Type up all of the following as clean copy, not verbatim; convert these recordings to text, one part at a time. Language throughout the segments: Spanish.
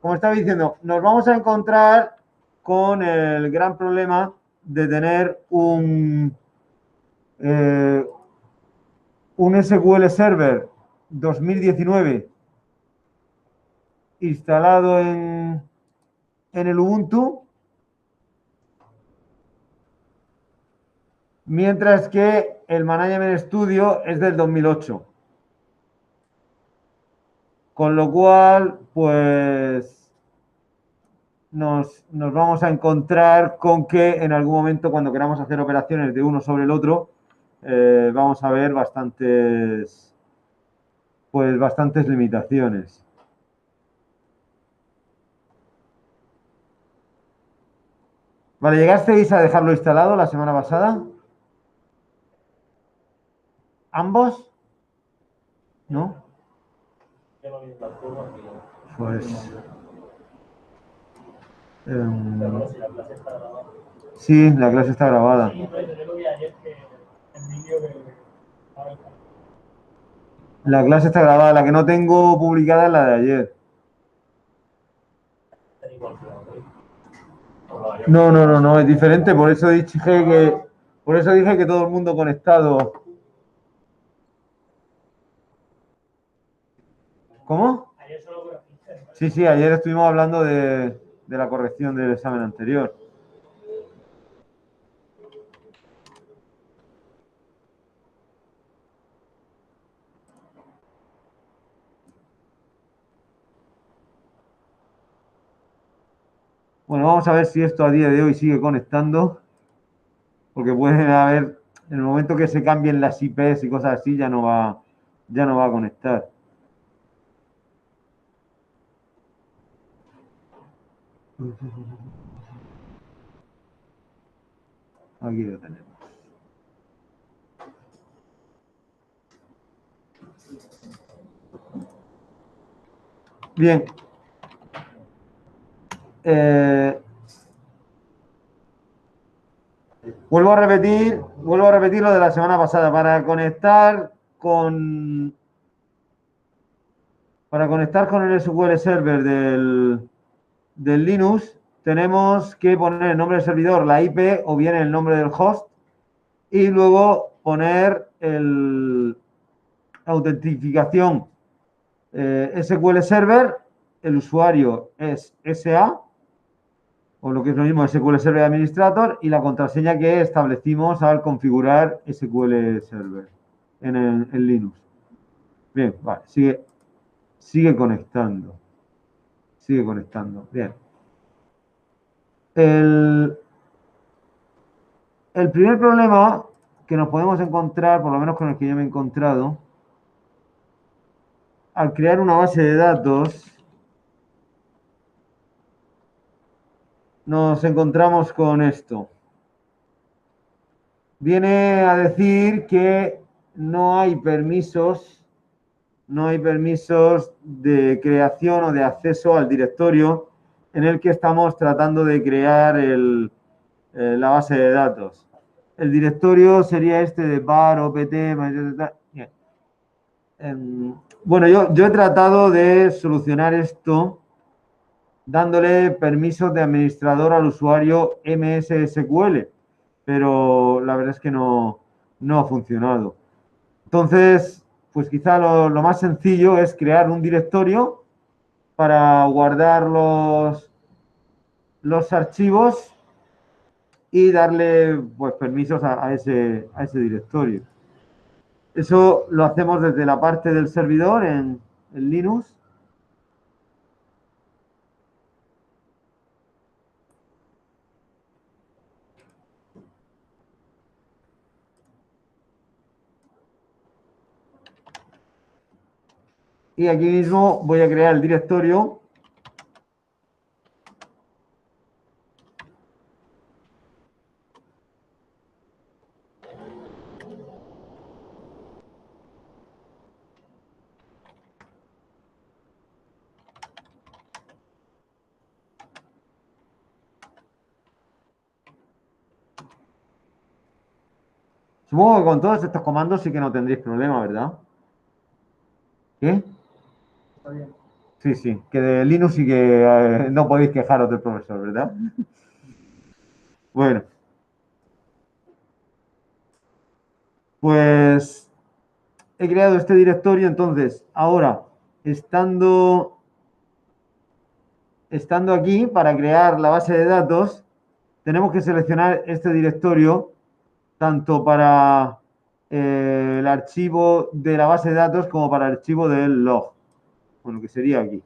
como estaba diciendo, nos vamos a encontrar con el gran problema de tener un SQL Server 2019 instalado en el Ubuntu, mientras que el Management Studio es del 2008. Con lo cual, pues nos vamos a encontrar con que en algún momento, cuando queramos hacer operaciones de uno sobre el otro, vamos a ver bastantes limitaciones. Vale, ¿llegasteis a dejarlo instalado la semana pasada? ¿Ambos? ¿No? Pues... sí, la clase está grabada. La clase está grabada, la que no tengo publicada es la de ayer. No, es diferente, por eso dije que todo el mundo conectado. ¿Cómo? Sí, ayer estuvimos hablando de la corrección del examen anterior. Bueno, vamos a ver si esto a día de hoy sigue conectando, porque puede haber, en el momento que se cambien las IPs y cosas así, ya no va a conectar. Aquí lo tenemos. Bien. Vuelvo a repetir lo de la semana pasada. Para conectar con el SQL Server del Linux, tenemos que poner el nombre del servidor, la IP o bien el nombre del host y luego poner el autentificación SQL Server, el usuario es SA o lo que es lo mismo SQL Server Administrator y la contraseña que establecimos al configurar SQL Server en Linux. Bien, vale, sigue conectando. Sigue conectando. Bien. El primer problema que nos podemos encontrar, por lo menos con el que yo me he encontrado, al crear una base de datos, nos encontramos con esto. Viene a decir que no hay permisos de creación o de acceso al directorio en el que estamos tratando de crear la base de datos. El directorio sería este de bar, opt, bueno, yo he tratado de solucionar esto dándole permisos de administrador al usuario MSSQL, pero la verdad es que no ha funcionado. Entonces, pues quizá lo más sencillo es crear un directorio para guardar los archivos y darle pues, permisos a ese directorio. Eso lo hacemos desde la parte del servidor en Linux. Y aquí mismo voy a crear el directorio. Supongo que con todos estos comandos sí que no tendréis problema, ¿verdad? ¿Qué? Está bien. Sí, sí, que de Linux sí que no podéis quejaros del profesor, ¿verdad? Bueno, pues he creado este directorio, entonces ahora, estando, estando aquí para crear la base de datos, tenemos que seleccionar este directorio tanto para el archivo de la base de datos como para el archivo del log, bueno, que sería aquí.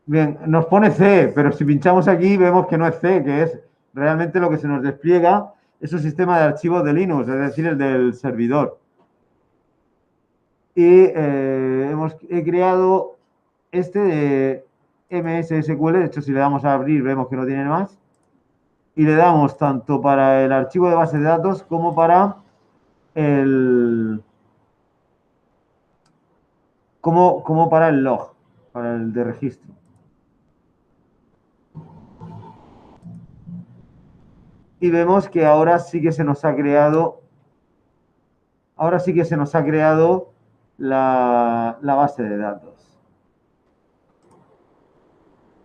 Bien, nos pone C, pero si pinchamos aquí vemos que no es C, que es realmente lo que se nos despliega, es un sistema de archivos de Linux, es decir, el del servidor. Y he creado este de MSSQL, de hecho si le damos a abrir vemos que no tiene más, y le damos tanto para el archivo de base de datos como para el, como para el log, para el de registro. Y vemos que ahora sí que se nos ha creado, ahora sí que se nos ha creado la base de datos.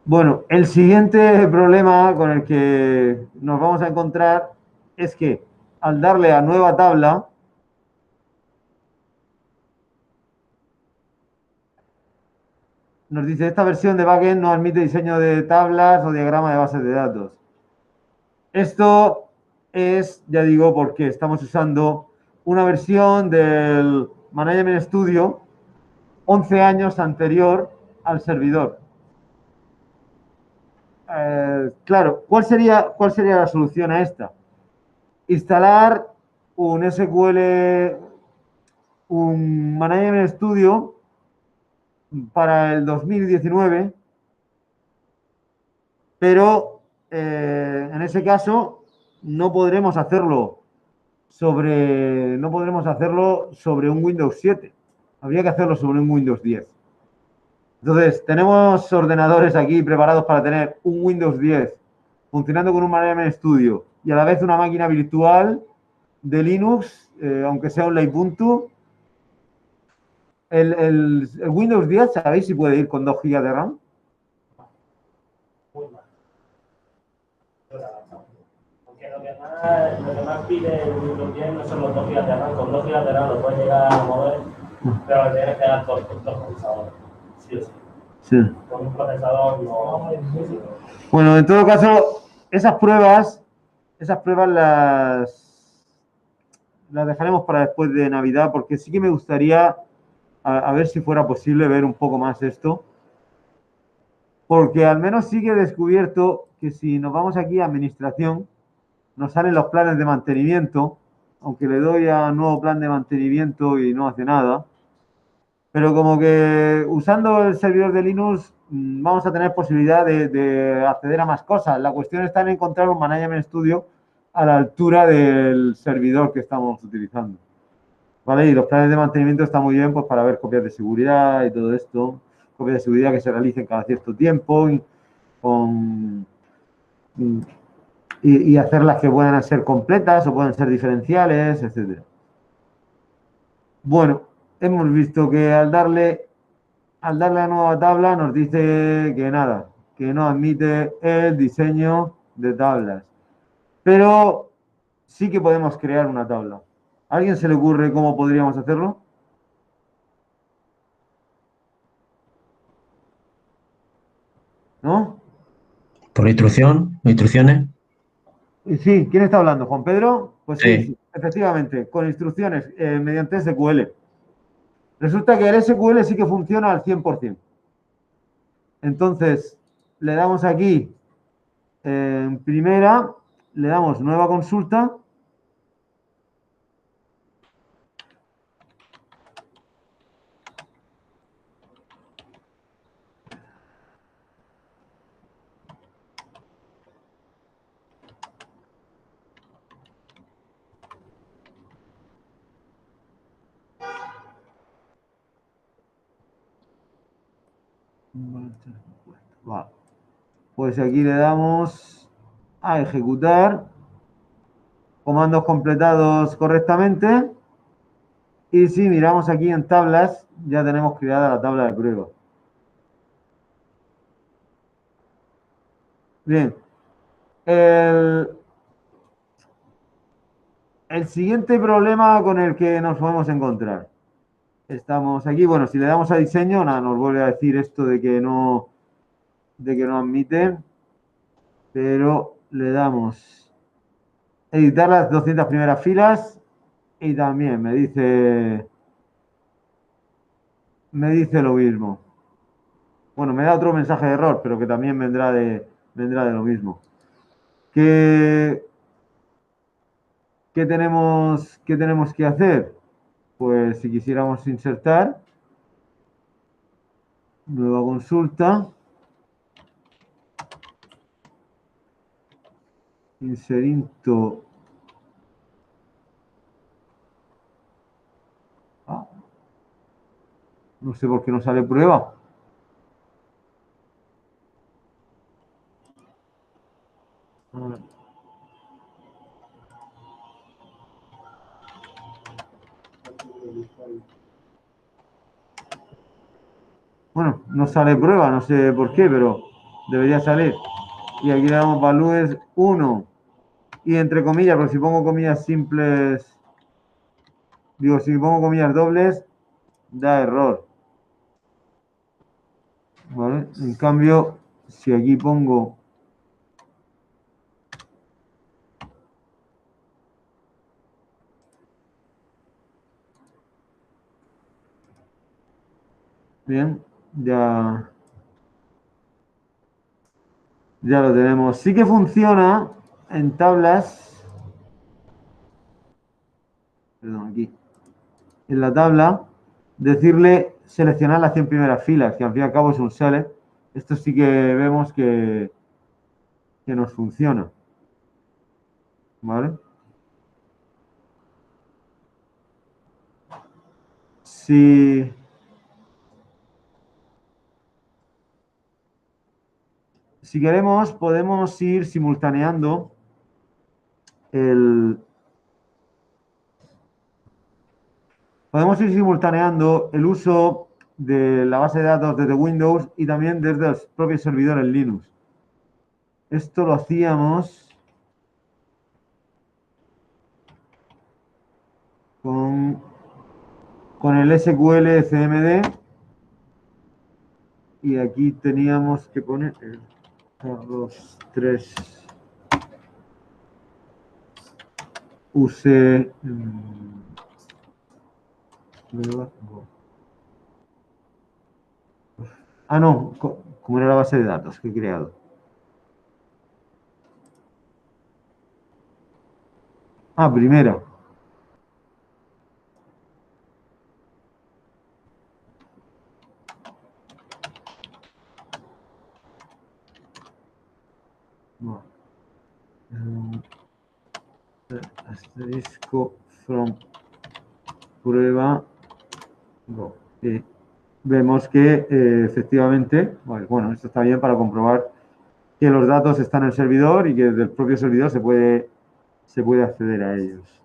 Bueno, el siguiente problema con el que nos vamos a encontrar es que al darle a nueva tabla, nos dice esta versión de backend no admite diseño de tablas o diagrama de bases de datos. Esto es, ya digo, porque estamos usando una versión del Management Studio 11 años anterior al servidor. Claro, cuál sería la solución a esta? Instalar un SQL, un Management Studio para el 2019, pero en ese caso no podremos hacerlo sobre un Windows 7. Habría que hacerlo sobre un Windows 10. Entonces, tenemos ordenadores aquí preparados para tener un Windows 10 funcionando con un Management Studio y a la vez una máquina virtual de Linux, aunque sea un Ubuntu. El Windows 10, ¿sabéis si puede ir con 2 GB de RAM? Muy mal. Porque lo que más pide el Windows 10 no son los 2 GB de RAM. Con 2 GB de RAM lo puedes llegar a mover, pero lo tienes que dar por procesador. Sí o sí. Sí. Con un procesador no. Bueno, en todo caso, esas pruebas las dejaremos para después de Navidad, porque sí que me gustaría a ver si fuera posible ver un poco más esto. Porque al menos sí que he descubierto que si nos vamos aquí a administración, nos salen los planes de mantenimiento, aunque le doy a nuevo plan de mantenimiento y no hace nada. Pero como que usando el servidor de Linux vamos a tener posibilidad de acceder a más cosas. La cuestión está en encontrar un Management Studio a la altura del servidor que estamos utilizando. ¿Vale? Y los planes de mantenimiento están muy bien pues, para ver copias de seguridad y todo esto. Copias de seguridad que se realicen cada cierto tiempo con, y hacerlas que puedan ser completas o puedan ser diferenciales, etc. Bueno, hemos visto que al darle a nueva tabla nos dice que nada, que no admite el diseño de tablas. Pero sí que podemos crear una tabla. ¿A alguien se le ocurre cómo podríamos hacerlo? ¿No? Por instrucciones. Y sí, ¿quién está hablando? ¿Juan Pedro? Pues sí, Sí. sí, efectivamente, con instrucciones mediante SQL. Resulta que el SQL sí que funciona al 100%. Entonces, le damos aquí en primera, le damos nueva consulta. Vale. Pues aquí le damos a ejecutar. Comandos completados correctamente. Y si miramos aquí en tablas, ya tenemos creada la tabla de prueba. Bien. El siguiente problema con el que nos podemos encontrar. Estamos aquí, bueno, si le damos a diseño, nada, nos vuelve a decir esto de que no admite, pero le damos editar las 200 primeras filas y también me dice lo mismo. Bueno, me da otro mensaje de error, pero que también vendrá de lo mismo. ¿Qué tenemos que hacer? Pues si quisiéramos insertar, nueva consulta, inserinto. No sé por qué no sale prueba. Bueno, no sale prueba, no sé por qué, pero debería salir. Y aquí le damos values 1. Y entre comillas, pero si pongo comillas simples, digo, si pongo comillas dobles, da error. ¿Vale? En cambio, si aquí pongo bien, ya lo tenemos. Sí que funciona en tablas. Perdón, aquí. En la tabla, decirle seleccionar las 100 primeras filas, que al fin y al cabo es un select. Esto sí que vemos que nos funciona. ¿Vale? Si queremos, podemos ir simultaneando el uso de la base de datos desde Windows y también desde los propios servidores Linux. Esto lo hacíamos con el SQL CMD y aquí teníamos que poner el Carlos 3 use no, ¿cómo era la base de datos que he creado? Primera. No. Asterisco from prueba. Vemos que efectivamente, bueno, esto está bien para comprobar que los datos están en el servidor y que desde el propio servidor se puede acceder a ellos.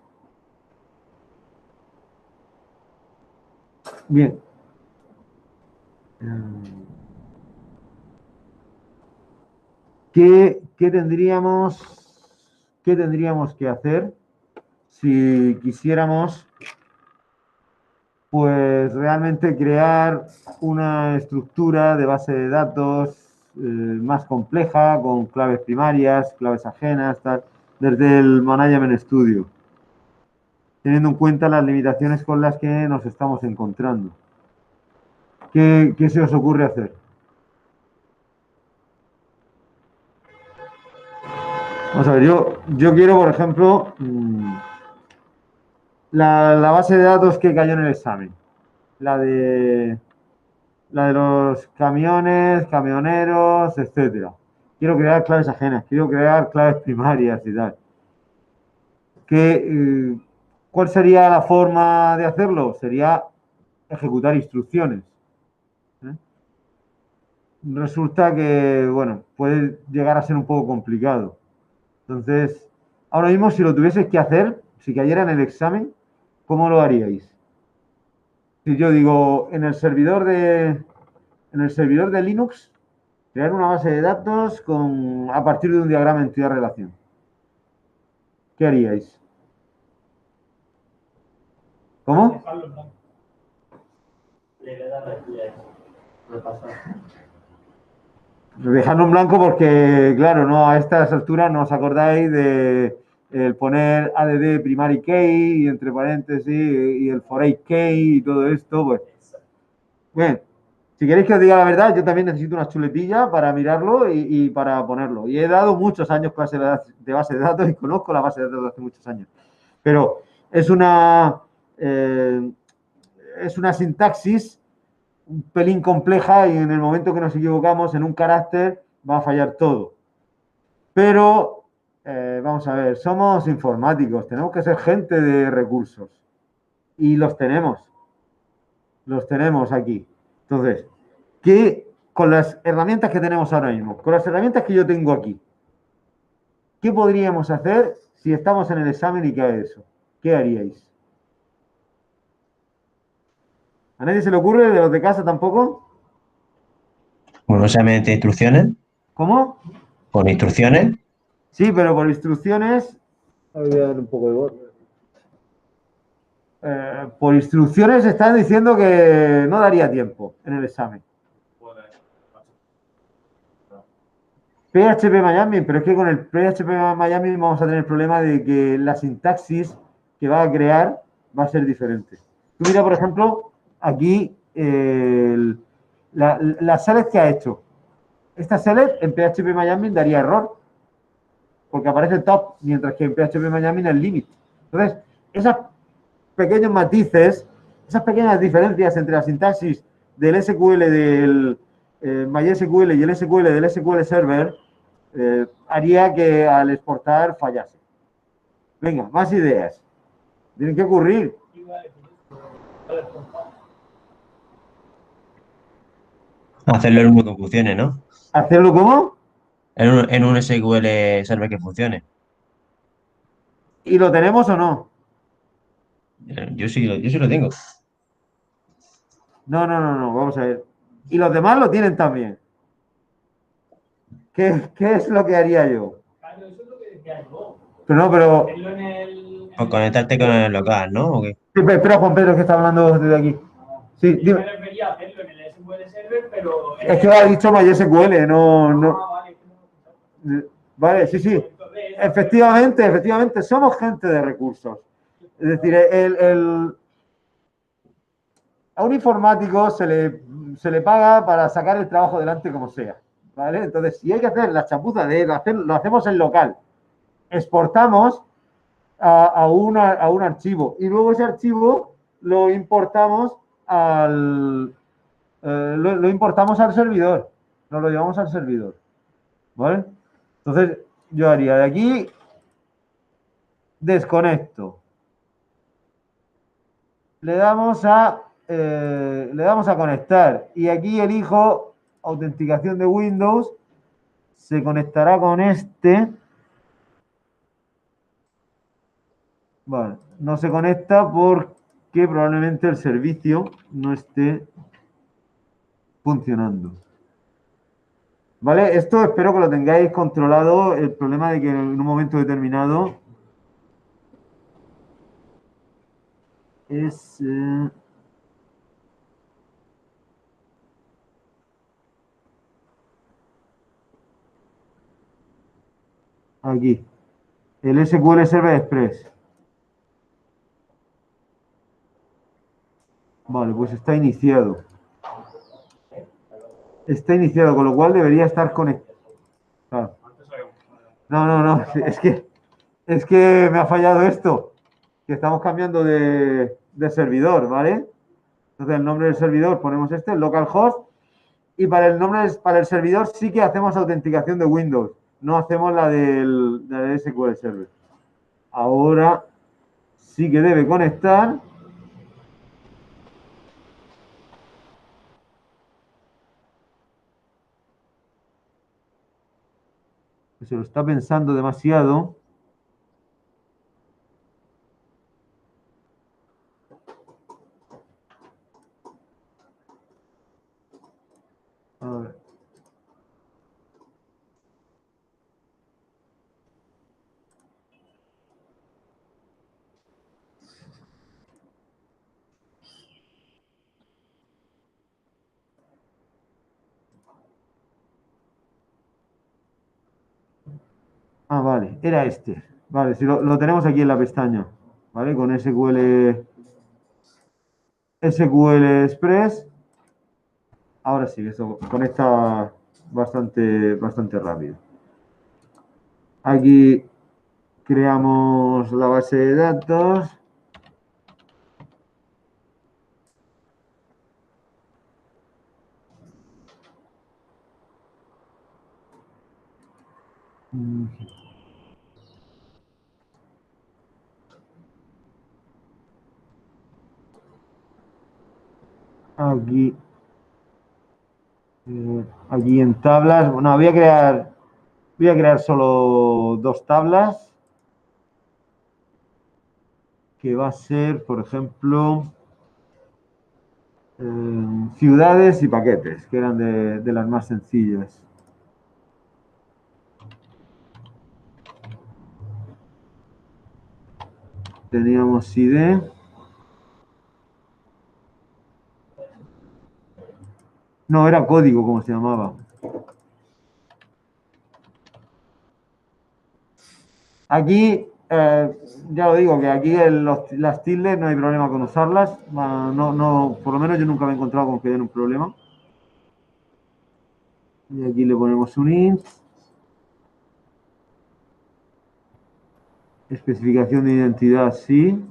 Bien. ¿Qué tendríamos que hacer si quisiéramos pues realmente crear una estructura de base de datos más compleja, con claves primarias, claves ajenas, tal, desde el Management Studio, teniendo en cuenta las limitaciones con las que nos estamos encontrando? ¿Qué se os ocurre hacer? Vamos a ver, yo quiero, por ejemplo, la base de datos que cayó en el examen. La de los camiones, camioneros, etcétera. Quiero crear claves ajenas, quiero crear claves primarias y tal. ¿Cuál sería la forma de hacerlo? Sería ejecutar instrucciones. Resulta que, bueno, puede llegar a ser un poco complicado. Entonces, ahora mismo, si lo tuvieseis que hacer, si cayera en el examen, ¿cómo lo haríais? Si yo digo en el servidor de Linux, crear una base de datos a partir de un diagrama entidad-relación. ¿Qué haríais? ¿Cómo? Dejarlo en blanco. Le da repasar. Dejarlo en blanco porque, claro, no a estas alturas no os acordáis de el poner add primary key y entre paréntesis y el for each key y todo esto, pues. Bien, si queréis que os diga la verdad, yo también necesito una chuletilla para mirarlo y para ponerlo. Y he dado muchos años clase de base de datos y conozco la base de datos hace muchos años. Pero es una sintaxis un pelín compleja y en el momento que nos equivocamos en un carácter va a fallar todo. Pero, vamos a ver, somos informáticos, tenemos que ser gente de recursos y los tenemos aquí. Entonces, con las herramientas que tenemos ahora mismo, con las herramientas que yo tengo aquí, ¿qué podríamos hacer si estamos en el examen y cae eso? ¿Qué haríais? ¿A nadie se le ocurre de los de casa tampoco? Bueno, no se mete instrucciones. ¿Cómo? Con instrucciones. Sí, pero por instrucciones. Voy a dar un poco de voz. Por instrucciones están diciendo que no daría tiempo en el examen. PHP Miami, pero es que con el PHP Miami vamos a tener el problema de que la sintaxis que va a crear va a ser diferente. Tú mira, por ejemplo, aquí la select que ha hecho. Esta select en PHP Miami daría error, porque aparece top, mientras que en PHP Miami es limit. Entonces, esos pequeños matices, esas pequeñas diferencias entre la sintaxis del SQL del MySQL y el SQL del SQL Server haría que al exportar fallase. Venga, más ideas. Tienen que ocurrir. Hacerlo en un que funcione, ¿no? ¿Hacerlo cómo? En un SQL Server que funcione. ¿Y lo tenemos o no? Yo sí lo tengo. No, vamos a ver. Y los demás lo tienen también. ¿Qué es lo que haría yo? Claro, eso es lo que decía yo. Pero no, pero. Hacerlo en el. Pues conectarte con el local, ¿no? ¿O qué? Sí, espera, Juan Pedro, que está hablando desde aquí. Sí, Yo dime. me refería a hacerlo en el SQL Server, pero. Es que ha dicho MySQL, no. Vale. Vale, sí. Efectivamente, somos gente de recursos. Es decir, a un informático se le paga para sacar el trabajo adelante como sea. ¿Vale? Entonces, si hay que hacer la chapuza de lo hacemos en local, exportamos a un archivo y luego ese archivo lo importamos lo importamos al servidor, nos lo llevamos al servidor. ¿Vale? Entonces, yo haría de aquí, desconecto. Le damos a conectar y aquí elijo autenticación de Windows, se conectará con este. Vale, no se conecta porque probablemente el servicio no esté funcionando. Vale, esto espero que lo tengáis controlado, el problema de que en un momento determinado es... aquí, el SQL Server Express. Vale, pues está iniciado. Está iniciado, con lo cual debería estar conectado. No, es que me ha fallado esto, que estamos cambiando de servidor, ¿vale? Entonces el nombre del servidor ponemos este, localhost, y para el servidor sí que hacemos autenticación de Windows, no hacemos la del SQL Server. Ahora sí que debe conectar. Se lo está pensando demasiado. Ah, vale, era este. Vale, si lo tenemos aquí en la pestaña, ¿vale? Con SQL Express. Ahora sí, eso conecta bastante rápido. Aquí creamos la base de datos. Aquí, aquí en tablas. Bueno, voy a crear solo dos tablas. Que va a ser, por ejemplo, ciudades y paquetes, que eran de las más sencillas. Teníamos ID. No, era código, como se llamaba. Aquí, ya lo digo, que aquí las tildes no hay problema con usarlas. No, por lo menos yo nunca me he encontrado con que den un problema. Y aquí le ponemos un int. Especificación de identidad, sí.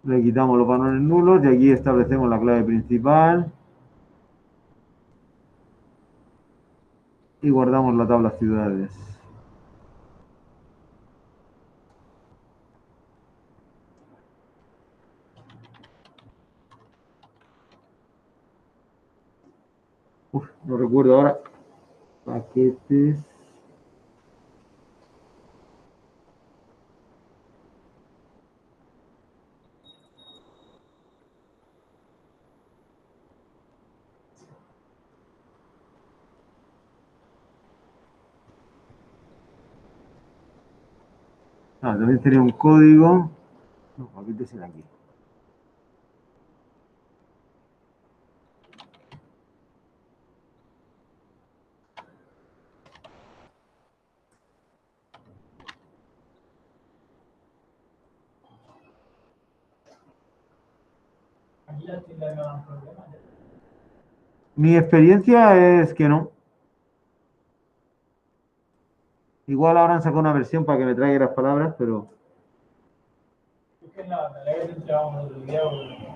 Le quitamos los valores nulos y aquí establecemos la clave principal. Y guardamos la tabla ciudades. Uf, no recuerdo ahora. Paquetes. Ah, también tenía un código. No, paquetes era aquí. Mi experiencia es que no. Igual ahora han sacado una versión para que me traiga las palabras, pero Es que en la tarea que te entregamos el otro día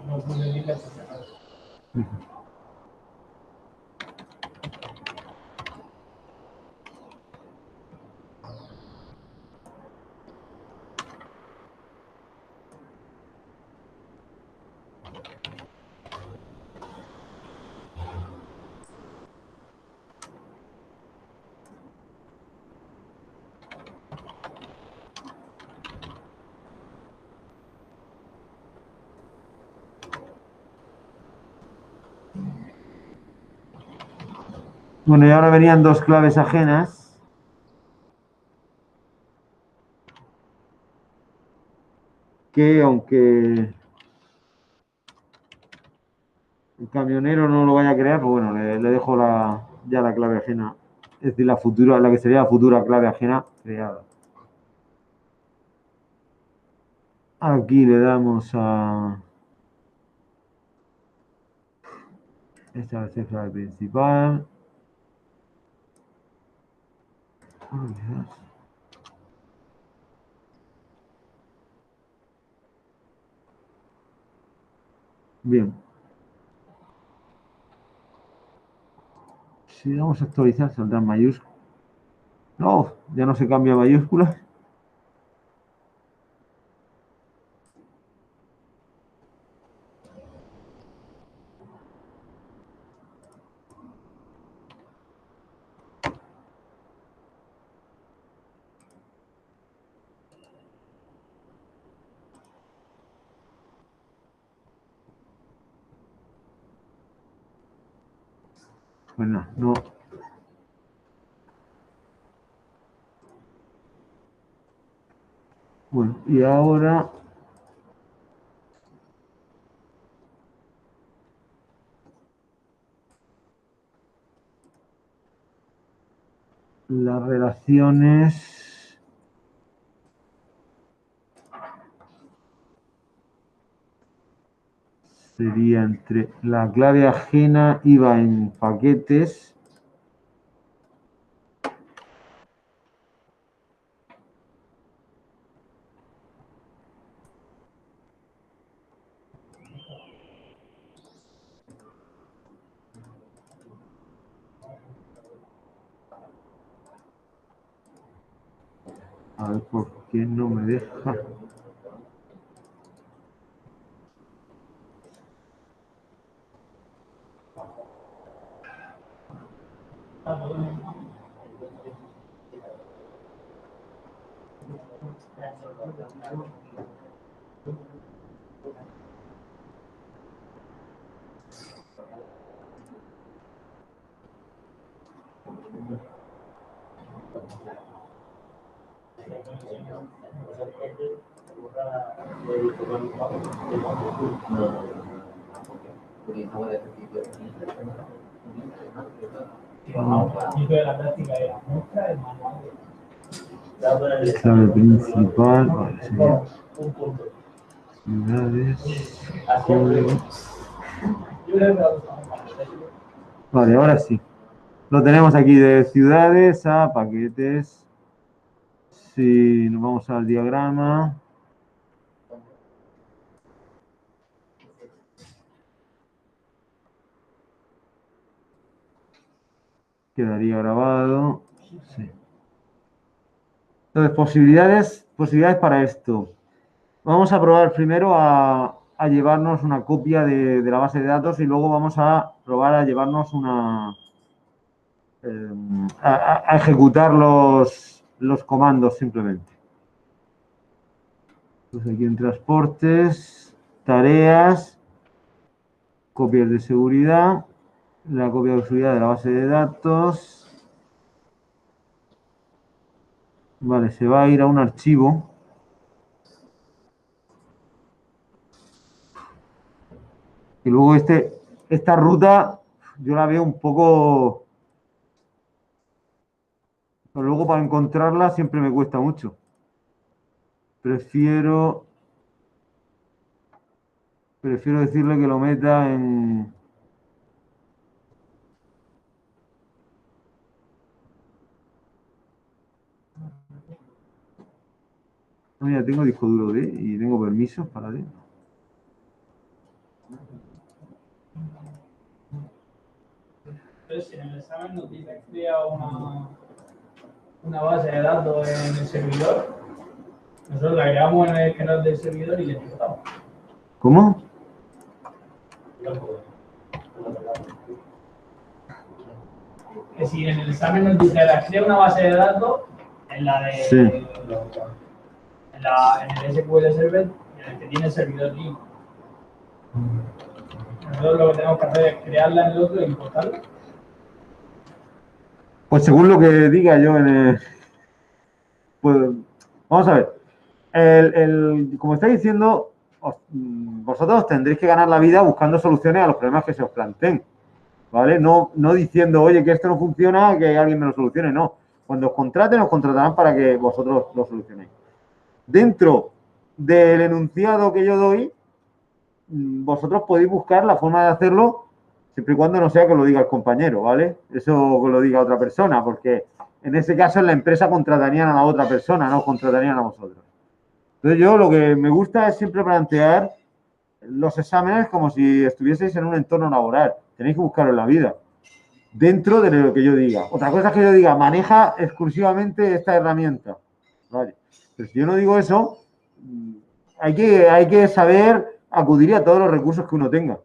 no pude ir la funcionar. bueno, y ahora venían dos claves ajenas. Que aunque el camionero no lo vaya a crear, pues bueno, le dejo ya la clave ajena. Es decir, la que sería la futura clave ajena creada. Aquí le damos a esta va a ser clave principal. Bien. Si vamos a actualizar, saldrán mayúsculas. No, ya no se cambia mayúsculas. Pues no. Bueno, y ahora las relaciones sería entre la clave ajena iba en paquetes. A ver por qué no me deja. Clave principal, vale, sería ciudades, código. Vale, ahora sí. Lo tenemos aquí de ciudades a paquetes. Si nos vamos al diagrama. Quedaría grabado. Sí. Entonces, posibilidades para esto. Vamos a probar primero a llevarnos una copia de la base de datos y luego vamos a probar a llevarnos a ejecutar los comandos simplemente. Entonces aquí en transportes, tareas, copias de seguridad, la copia de seguridad de la base de datos. Vale, se va a ir a un archivo. Y luego esta ruta yo la veo un poco... Pero luego para encontrarla siempre me cuesta mucho. Prefiero decirle que lo meta en... No, mira, tengo disco duro D y tengo permisos para D. Entonces, si en el examen nos dice que crea una base de datos en el servidor, nosotros la creamos en el canal del servidor y le ejecutamos. ¿Cómo? Que si en el examen nos dice crea una base de datos en la de Sí. en el SQL Server, en el que tiene el servidor link. Nosotros lo que tenemos que hacer es crearla en el otro e importarla. Pues según lo que diga yo en el... Pues, vamos a ver. Como estáis diciendo, vosotros tendréis que ganar la vida buscando soluciones a los problemas que se os planteen. ¿Vale? No diciendo, oye, que esto no funciona, que alguien me lo solucione. No. Cuando os contraten, os contratarán para que vosotros lo solucionéis. Dentro del enunciado que yo doy, vosotros podéis buscar la forma de hacerlo siempre y cuando no sea que lo diga el compañero, ¿vale? Eso que lo diga otra persona, porque en ese caso en la empresa contratarían a la otra persona, no contratarían a vosotros. Entonces yo lo que me gusta es siempre plantear los exámenes como si estuvieseis en un entorno laboral. Tenéis que buscarlo en la vida, dentro de lo que yo diga. Otra cosa es que yo diga, maneja exclusivamente esta herramienta. Vale. Pero si yo no digo eso, hay que saber acudir a todos los recursos que uno tenga.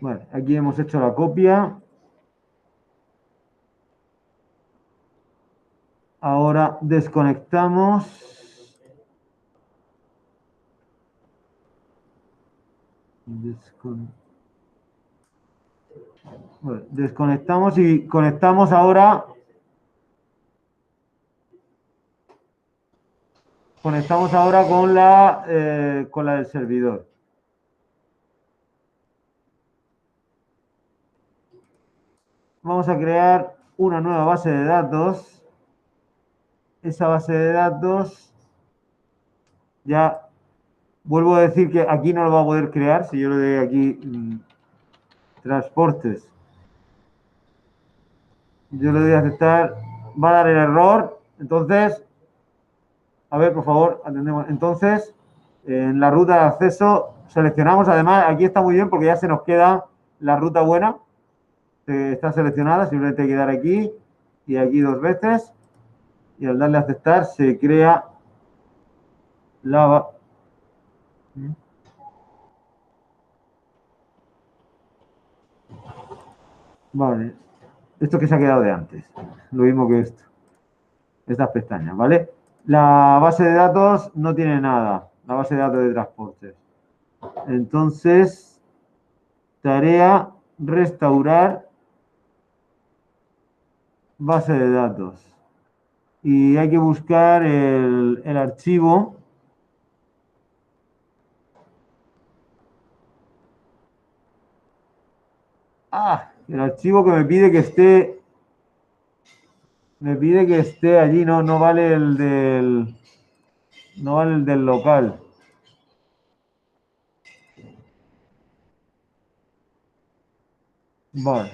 Vale, aquí hemos hecho la copia. Ahora desconectamos. Bueno, desconectamos y conectamos ahora. Conectamos ahora con la del servidor. Vamos a crear una nueva base de datos. Esa base de datos, ya vuelvo a decir que aquí no lo va a poder crear si yo le doy aquí transportes. Yo le doy a aceptar, va a dar el error. Entonces, a ver, por favor, atendemos. Entonces, en la ruta de acceso seleccionamos, además, aquí está muy bien porque ya se nos queda la ruta buena. Está seleccionada, simplemente hay que dar aquí y aquí dos veces. Y al darle a aceptar se crea la... Vale. Esto que se ha quedado de antes. Lo mismo que esto. Estas pestañas, ¿vale? La base de datos no tiene nada. La base de datos de transportes. Entonces, tarea restaurar base de datos. Y hay que buscar el archivo. El archivo que me pide que esté. Me pide que esté allí, no vale el del. No vale el del local. Vale.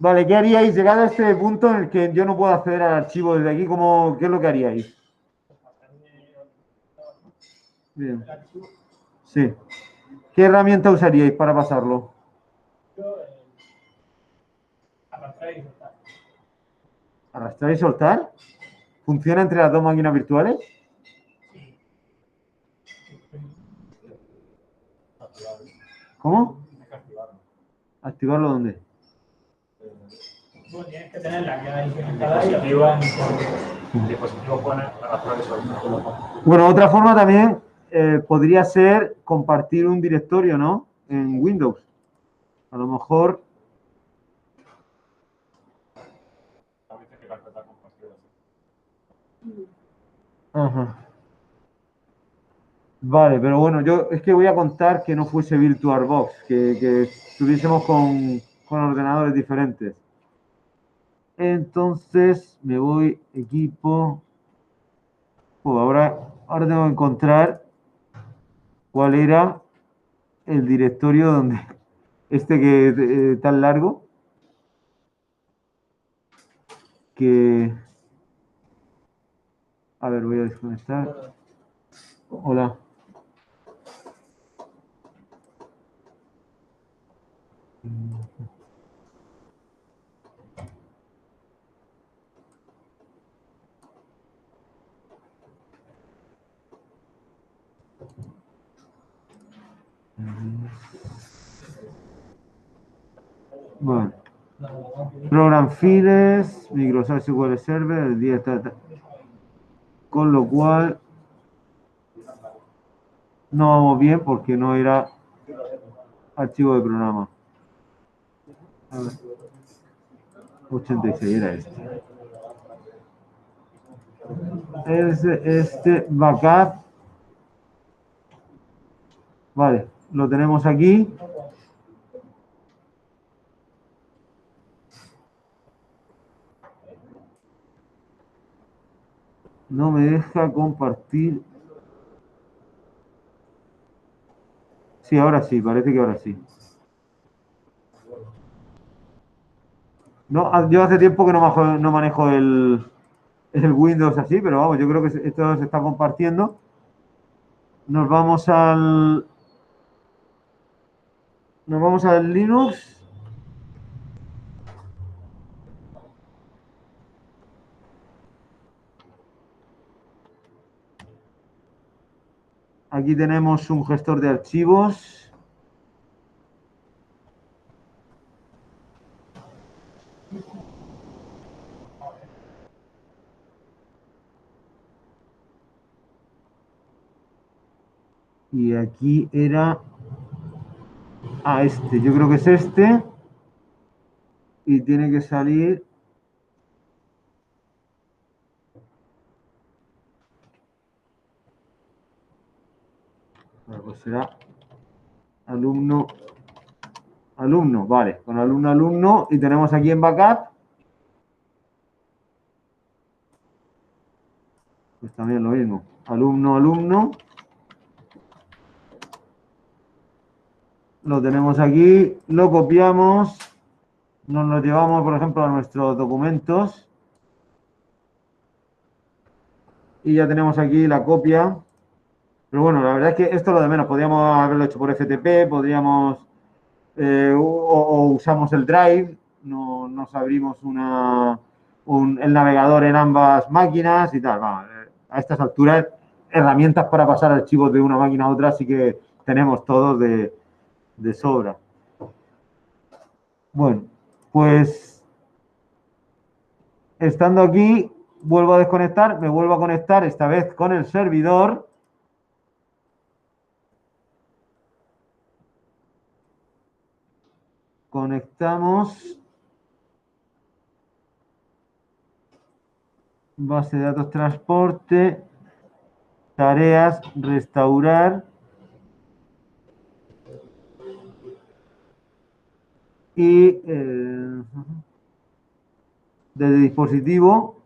Vale, ¿qué haríais? Llegado a este punto en el que yo no puedo acceder al archivo desde aquí, ¿qué es lo que haríais? Bien. Sí. ¿Qué herramienta usaríais para pasarlo? ¿Arrastrar y soltar? ¿Funciona entre las dos máquinas virtuales? ¿Cómo? ¿Activarlo dónde? Bueno, tienes que tenerla que hay conectada y activa en Dispositivo pone arrastrar y soltar. Bueno, otra forma también podría ser compartir un directorio, ¿no? En Windows. A lo mejor. Ajá. Vale, pero bueno, yo es que voy a contar que no fuese VirtualBox, que estuviésemos con ordenadores diferentes. Entonces me voy, equipo. Ahora tengo que encontrar cuál era el directorio donde este que tan largo que. A ver, voy a desconectar. Hola. Bueno. Program Files, Microsoft SQL Server, el día está. Con lo cual no vamos bien porque no era archivo de programa. A ver. 86 era este. Este backup. Vale, lo tenemos aquí. No me deja compartir. Sí, ahora sí, parece que ahora sí. No, yo hace tiempo que no manejo el Windows así, pero vamos, yo creo que esto se está compartiendo. Nos vamos al Linux. Aquí tenemos un gestor de archivos. Y aquí era... Ah, este. Yo creo que es este. Y tiene que salir... Bueno, pues será alumno, alumno, vale, con alumno, alumno, y tenemos aquí en backup, pues también lo mismo, alumno, alumno, lo tenemos aquí, lo copiamos, nos lo llevamos, por ejemplo, a nuestros documentos, y ya tenemos aquí la copia. Pero bueno, la verdad es que esto es lo de menos, podríamos haberlo hecho por FTP, podríamos... o usamos el Drive, nos abrimos el navegador en ambas máquinas y tal. Va, a estas alturas, herramientas para pasar archivos de una máquina a otra sí que tenemos todos de sobra. Bueno, pues estando aquí, vuelvo a desconectar, me vuelvo a conectar esta vez con el servidor. Conectamos. Base de datos transporte, tareas, restaurar y desde dispositivo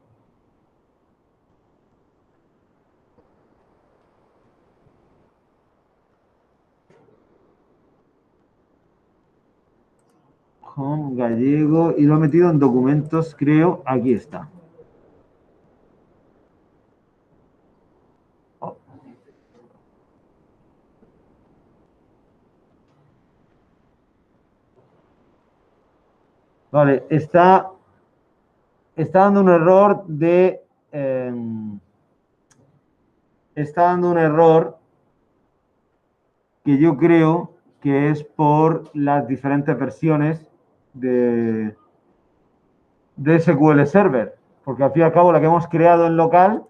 con gallego y lo he metido en documentos, creo, aquí está. Vale, está dando un error de... está dando un error que yo creo que es por las diferentes versiones de SQL Server. Porque al fin y al cabo la que hemos creado en local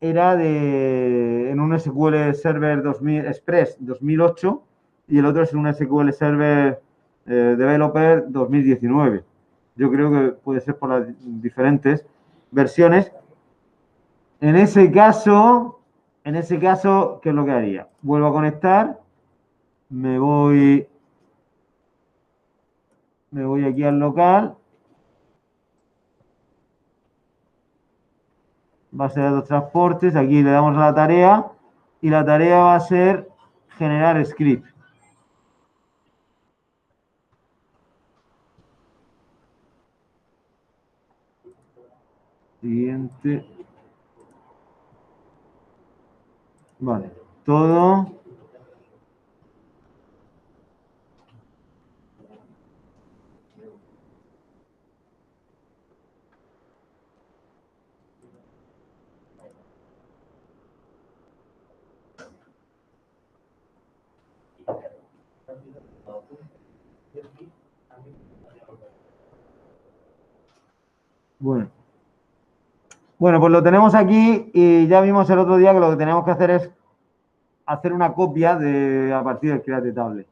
era en un SQL Server 2000, Express 2008 y el otro es un SQL Server Developer 2019. Yo creo que puede ser por las diferentes versiones. En ese caso, ¿qué es lo que haría? Vuelvo a conectar, me voy aquí al local, base de datos transportes, aquí le damos a la tarea y la tarea va a ser generar script. Siguiente. Vale, todo. Bueno. Bueno, pues lo tenemos aquí y ya vimos el otro día que lo que tenemos que hacer es hacer una copia a partir del Create Table.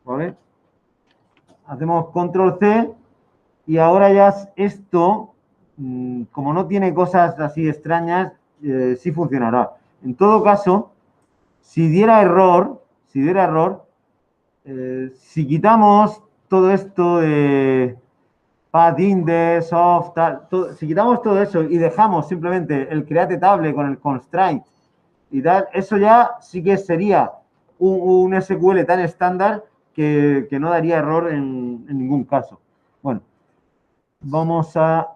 ¿Vale? Hacemos Control C y ahora ya esto, como no tiene cosas así extrañas, sí funcionará. En todo caso, si diera error, si quitamos todo esto de path index, soft, si quitamos todo eso y dejamos simplemente el create table con el constraint y tal, eso ya sí que sería un SQL tan estándar que no daría error en ningún caso. Bueno, vamos a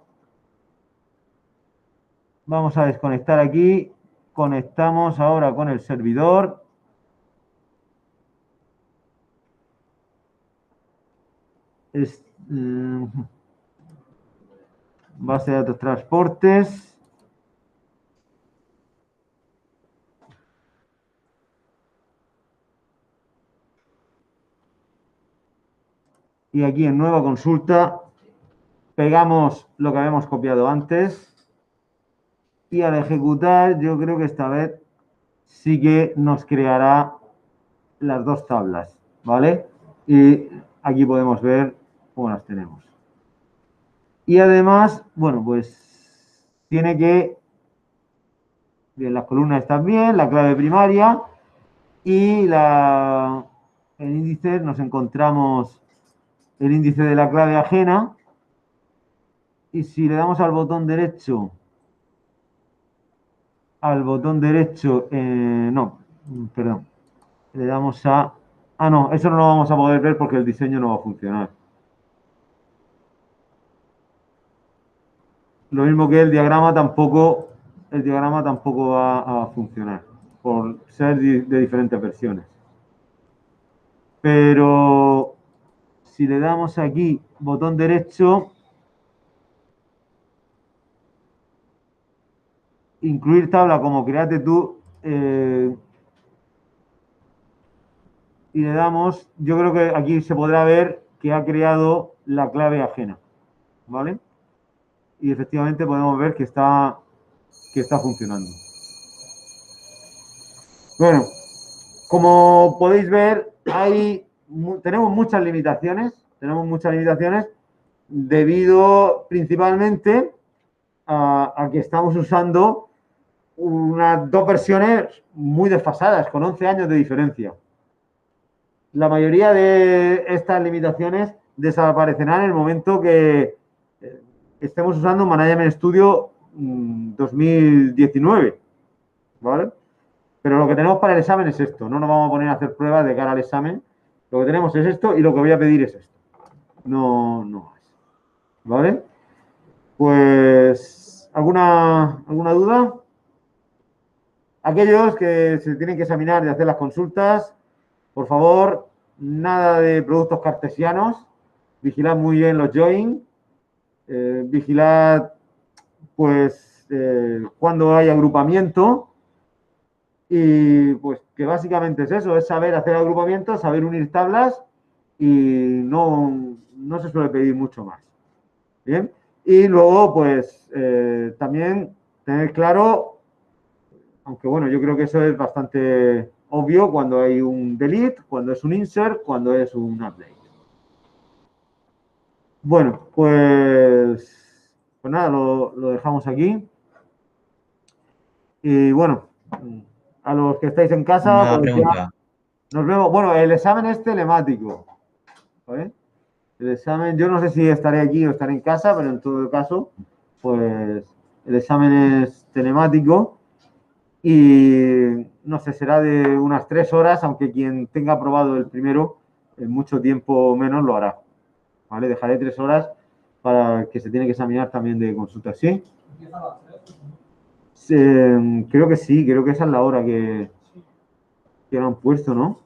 desconectar aquí, conectamos ahora con el servidor. Base de datos transportes. Y aquí en nueva consulta pegamos lo que habíamos copiado antes. Y al ejecutar, yo creo que esta vez sí que nos creará las dos tablas, ¿vale? Y aquí podemos ver cómo las tenemos. Y además, bueno, pues tiene que, bien, las columnas están bien, la clave primaria y el índice, nos encontramos el índice de la clave ajena. Y si le damos no, perdón, le damos a, no, eso no lo vamos a poder ver porque el diseño no va a funcionar. Lo mismo que el diagrama tampoco va a funcionar por ser de diferentes versiones. Pero si le damos aquí botón derecho, incluir tabla como create tú, y le damos, yo creo que aquí se podrá ver que ha creado la clave ajena, ¿vale? Y efectivamente podemos ver que está funcionando. Bueno, como podéis ver, tenemos muchas limitaciones debido principalmente a que estamos usando unas dos versiones muy desfasadas, con 11 años de diferencia. La mayoría de estas limitaciones desaparecerán en el momento que estemos usando Management Studio 2019, ¿vale? Pero lo que tenemos para el examen es esto, no nos vamos a poner a hacer pruebas de cara al examen, lo que tenemos es esto y lo que voy a pedir es esto, no más, ¿vale? Pues, ¿alguna duda? Aquellos que se tienen que examinar y hacer las consultas, por favor, nada de productos cartesianos, vigilad muy bien los join, vigilad pues cuando hay agrupamiento y pues que básicamente es eso, es saber hacer agrupamientos, saber unir tablas y no se suele pedir mucho más. Bien, y luego pues también tener claro, aunque bueno, yo creo que eso es bastante obvio cuando hay un delete, cuando es un insert, cuando es un update. Bueno, pues nada, lo dejamos aquí. Y bueno, a los que estáis en casa, Una pues ya pregunta. nos vemos. Bueno, el examen es telemático, ¿vale? El examen, yo no sé si estaré aquí o estaré en casa, pero en todo caso, pues el examen es telemático y no sé, será de unas 3 horas, aunque quien tenga aprobado el primero en mucho tiempo menos lo hará, ¿vale? Dejaré 3 horas para el que se tiene que examinar también de consulta, ¿sí? Empieza a las 3. Creo que sí, creo que esa es la hora que lo han puesto, ¿no?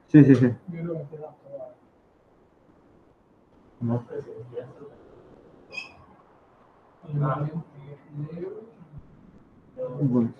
Sí. Yo creo que empieza a No. Bueno.